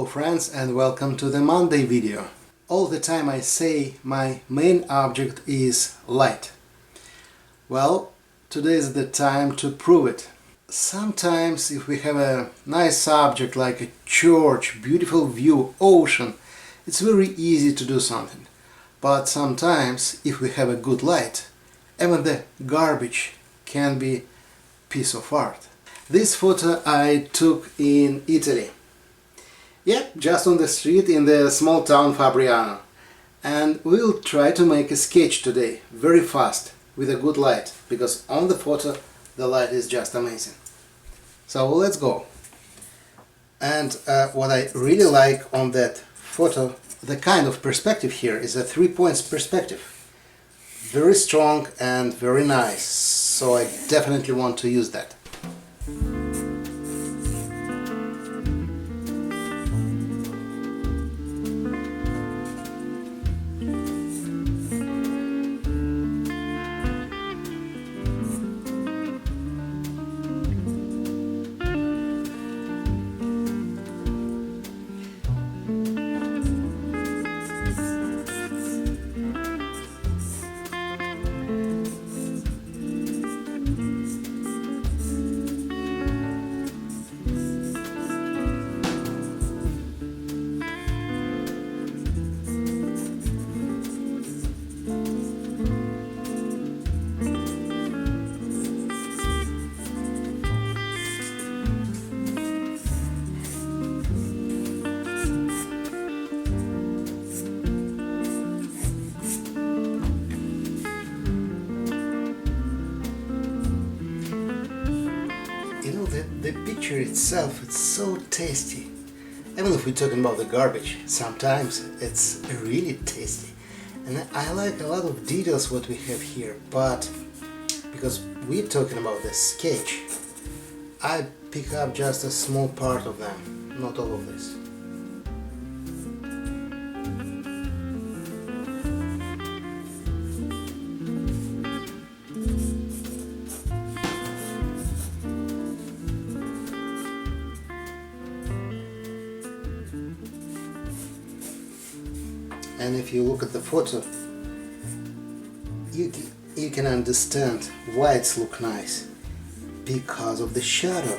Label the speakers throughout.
Speaker 1: Hello friends and welcome to the Monday video. All the time I say my main object is light. Well, today is the time to prove it. Sometimes if we have a nice object like a church, beautiful view, ocean, it's very easy to do something. But sometimes if we have a good light, even the garbage can be piece of art. This photo I took in Italy. Yeah, just on the street in the small town Fabriano. And we'll try to make a sketch today, very fast, with a good light, because on the photo the light is just amazing. So let's go. And what I really like on that photo, the kind of perspective here is a 3 points perspective. Very strong and very nice, so I definitely want to use that. The picture itself, it's so tasty. Even if we're talking about the garbage, sometimes it's really tasty. And I like a lot of details what we have here, but because we're talking about the sketch, I pick up just a small part of them, not all of this. And if you look at the photo, you can understand why it's look nice. Because of the shadow.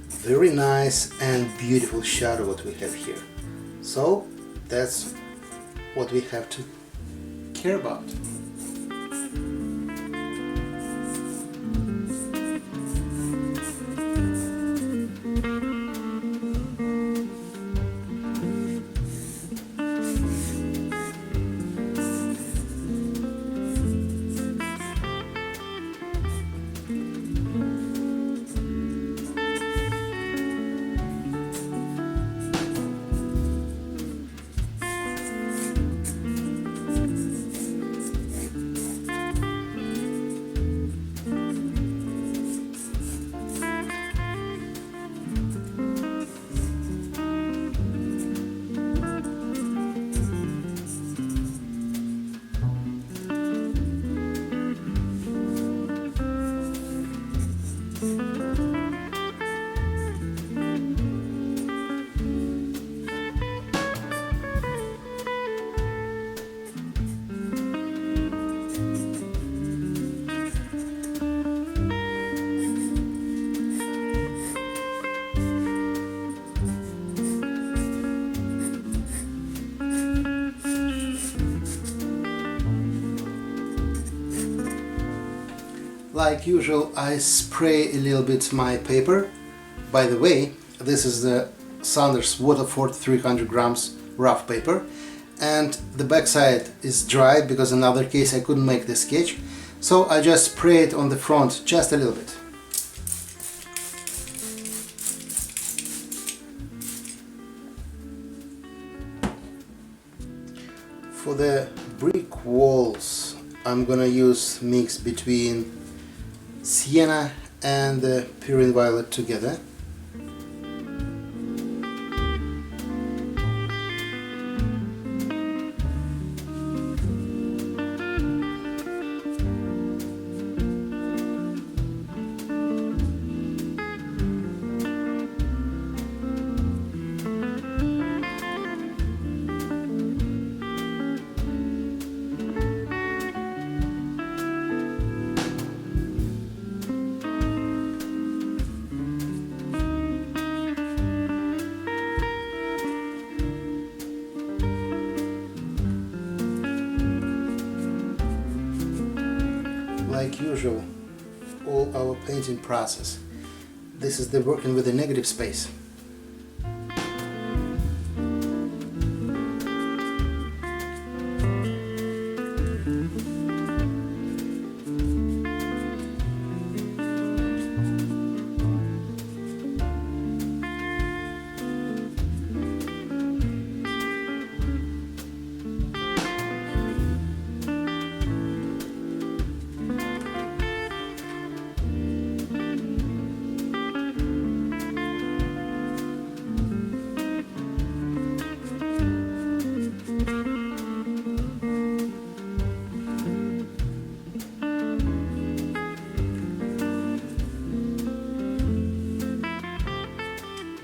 Speaker 1: Very nice and beautiful shadow what we have here. So that's what we have to care about. Like usual, I spray a little bit my paper. By the way, this is the Saunders Waterford 300 grams rough paper, and the backside is dried because in another case I couldn't make the sketch, so I just spray it on the front just a little bit. For the brick walls, I'm gonna use mix between Sienna and the Perylene violet together. usual, all our painting process. This is the working with the negative space.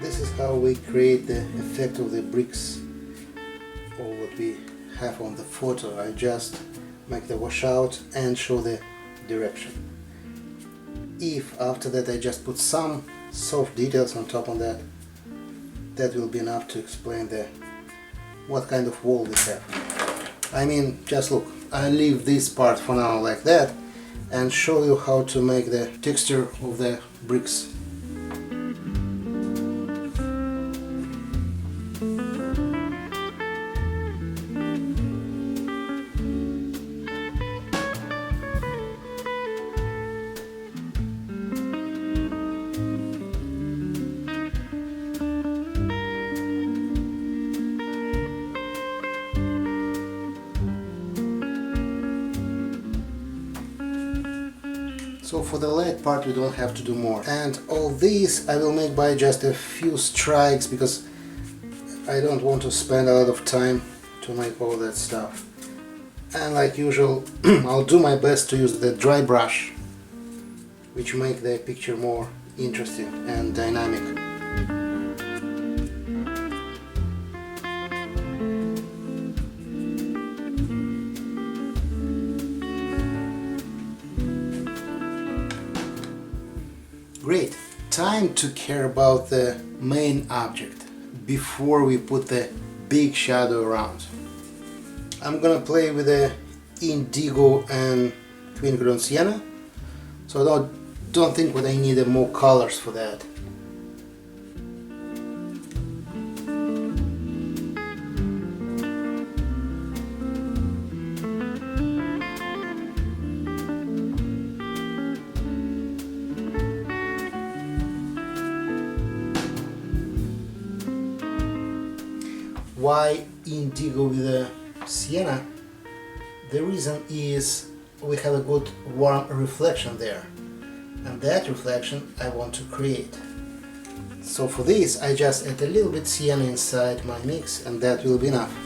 Speaker 1: This is how we create the effect of the bricks, or what we have on the photo. I just make the washout and show the direction. If after that I just put some soft details on top of that, that will be enough to explain what kind of wall we have. I mean, just look, I leave this part for now like that and show you how to make the texture of the bricks. So for the light part we don't have to do more. And all these I will make by just a few strikes, because I don't want to spend a lot of time to make all that stuff. And like usual, I'll do my best to use the dry brush, which make the picture more interesting and dynamic. Great! Time to care about the main object before we put the big shadow around. I'm gonna play with the Indigo and Quinacridone Sienna, so I don't think that I need more colors for that. Why Indigo with the Sienna? The reason is we have a good warm reflection there, and that reflection I want to create. So for this I just add a little bit Sienna inside my mix, and that will be enough.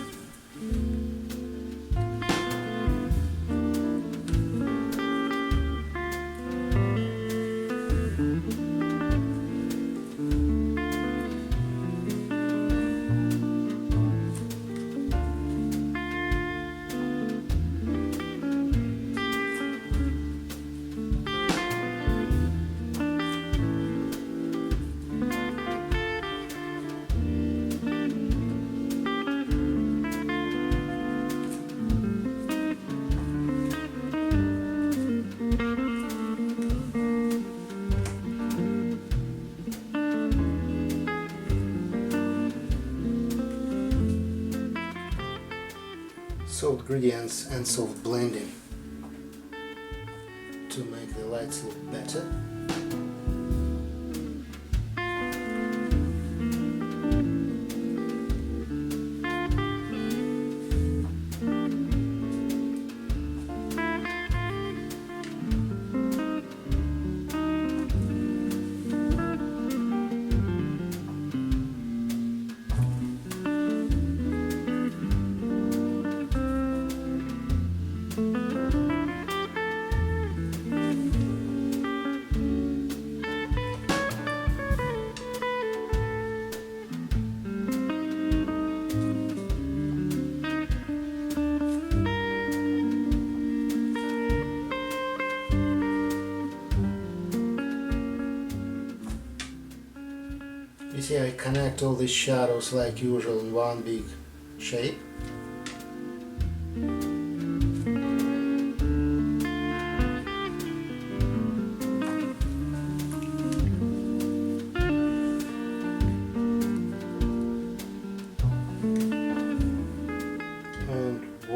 Speaker 1: Soft gradients and soft blending to make the lights look better. You see, I connect all these shadows like usual in one big shape.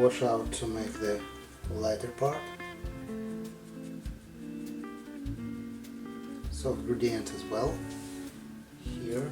Speaker 1: wash out to make the lighter part. Soft gradient as well here.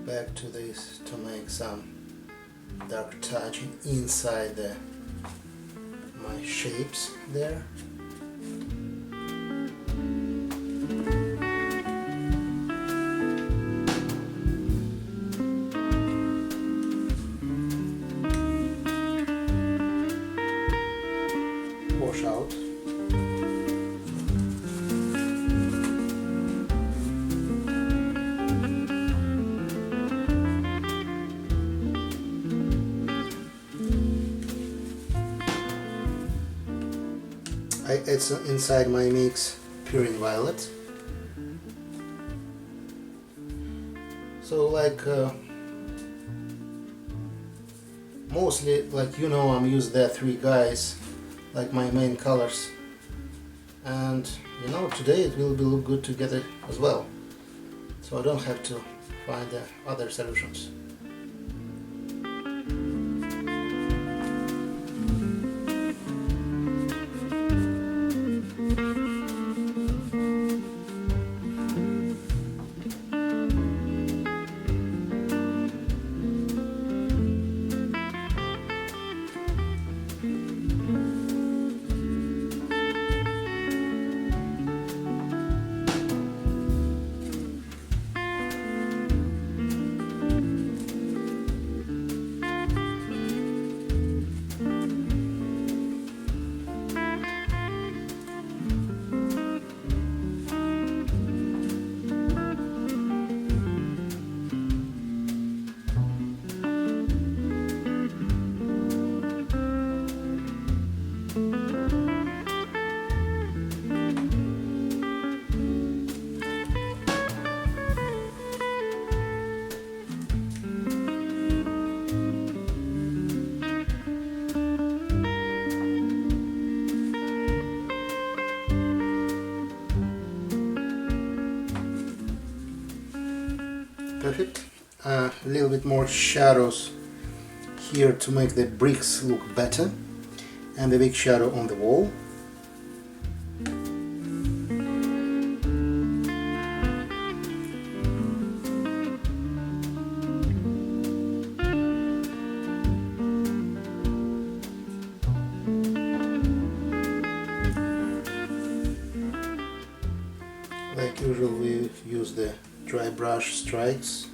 Speaker 1: Back to this to make some dark touching inside my shapes there. Wash out. It's inside my mix Perylene Violet. So like mostly, like I'm using the three guys like my main colors, and today it will be look good together as well, so I don't have to find other solutions. Perfect. A little bit more shadows here to make the bricks look better, and the big shadow on the wall. Like usual, we use the dry brush strikes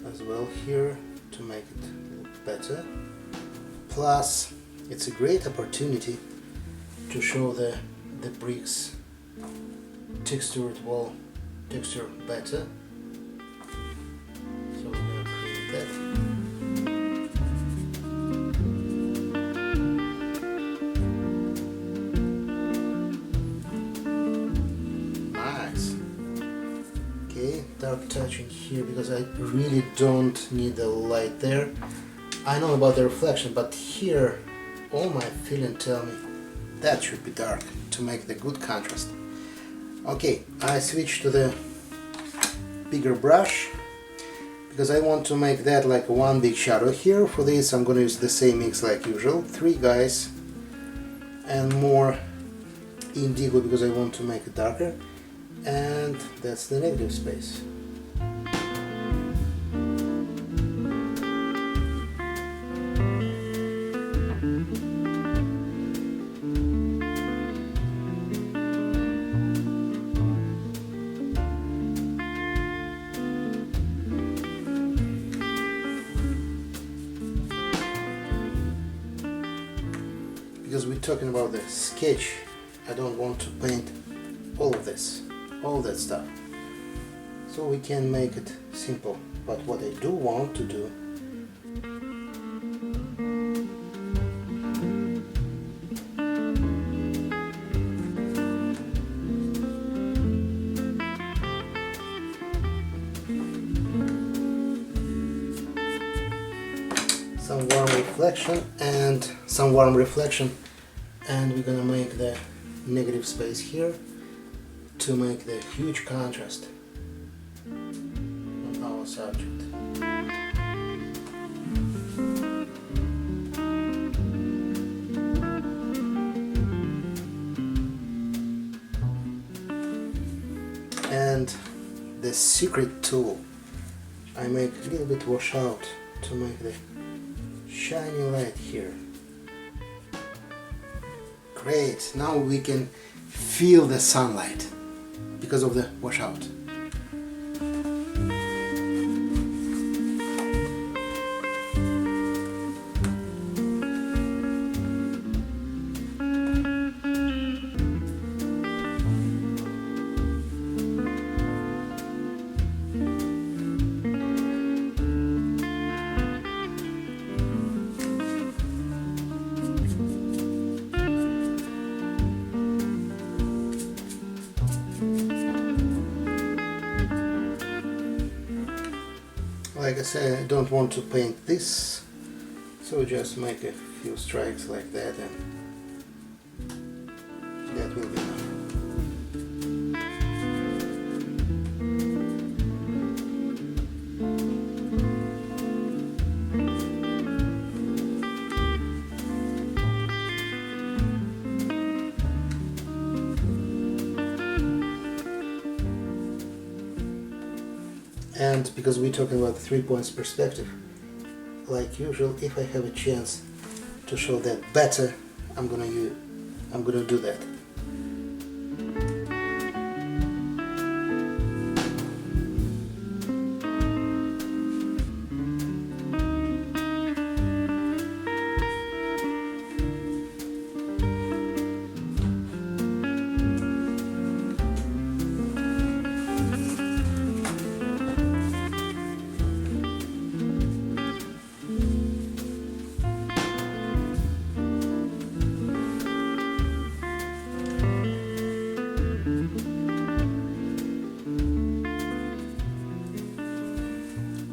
Speaker 1: as well here to make it look better. Plus, it's a great opportunity to show the bricks textured wall texture better. So we're going to create that. Dark touching here because I really don't need the light there. I know about the reflection, but here all my feeling tell me that should be dark to make the good contrast. Okay, I switch to the bigger brush because I want to make that like one big shadow here. For this I'm going to use the same mix like usual, three guys and more indigo because I want to make it darker, and that's the negative space. Because we're talking about the sketch, I don't want to paint all of this, all that stuff. So we can make it simple. But what I do want to do, reflection and some warm reflection, and we're gonna make the negative space here to make the huge contrast on our subject. And the secret tool, I make a little bit wash out to make the shiny light here. Great, now we can feel the sunlight because of the washout. Like I said, I don't want to paint this, so just make a few strikes like that and that will be enough. And because we're talking about 3 points perspective, like usual, if I have a chance to show that better, I'm gonna do that.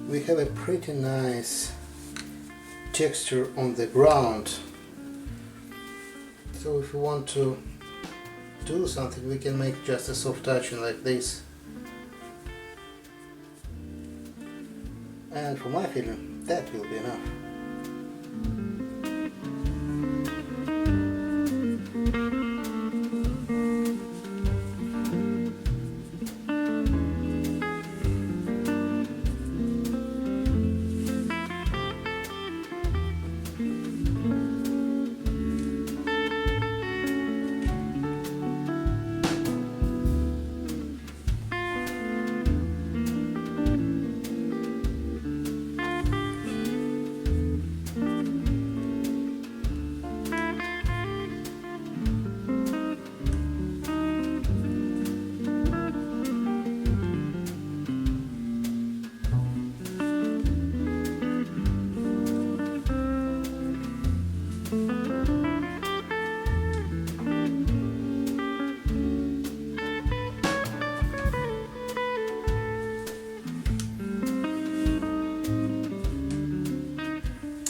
Speaker 1: We have a pretty nice texture on the ground, so if you want to do something, we can make just a soft touching like this, and for my feeling that will be enough.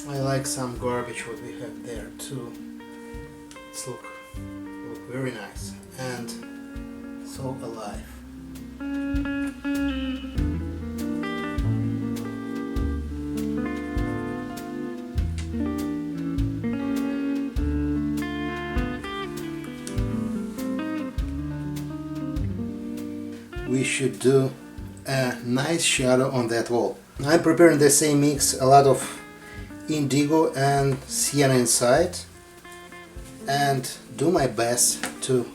Speaker 1: I like some garbage what we have there too. It's look very nice and so alive. We should do a nice shadow on that wall. I'm preparing the same mix, a lot of Indigo and Sienna inside, and do my best to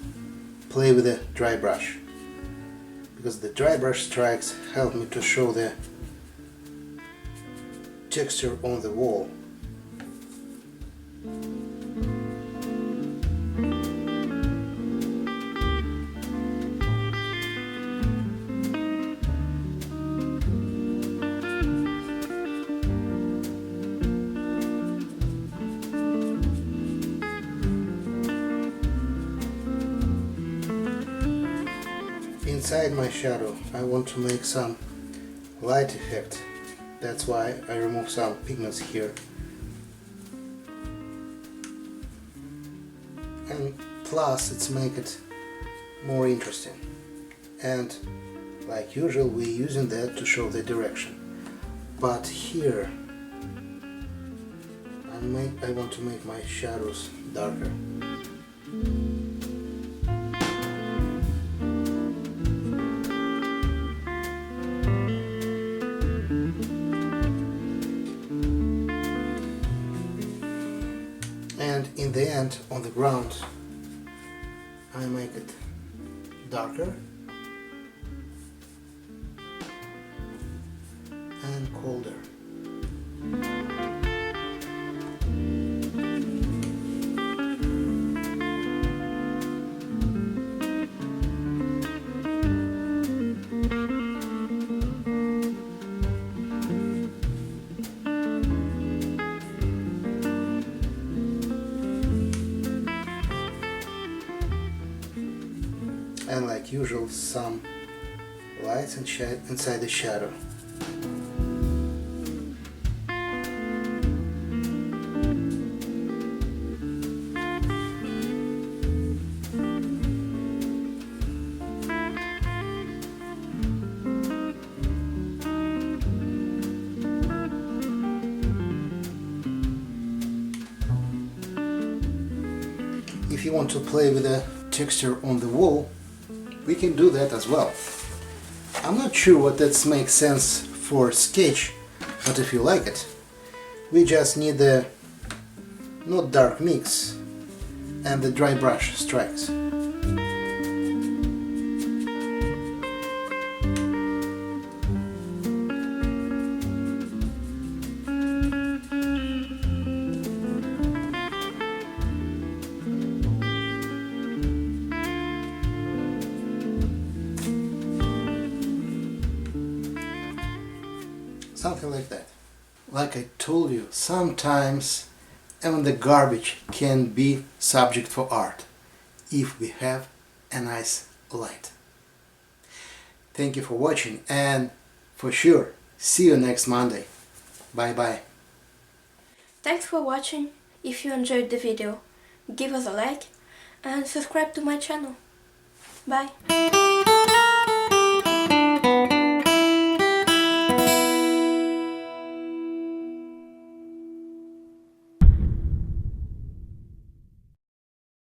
Speaker 1: play with the dry brush, because the dry brush strikes help me to show the texture on the wall. Inside my shadow I want to make some light effect. That's why I remove some pigments here. and plus it's make it more interesting. And like usual we're using that to show the direction. But here I want to make my shadows darker. And in the end, on the ground, I make it darker and colder. And like usual, some lights inside the shadow. If you want to play with the texture on the wall, we can do that as well. I'm not sure what that makes sense for sketch, but if you like it, we just need the not dark mix and the dry brush strikes. Something like that. Like I told you, sometimes even the garbage can be subject for art if we have a nice light. Thank you for watching, and for sure, see you next Monday. Bye bye.
Speaker 2: Thanks for watching. If you enjoyed the video, give us a like and subscribe to my channel. Bye.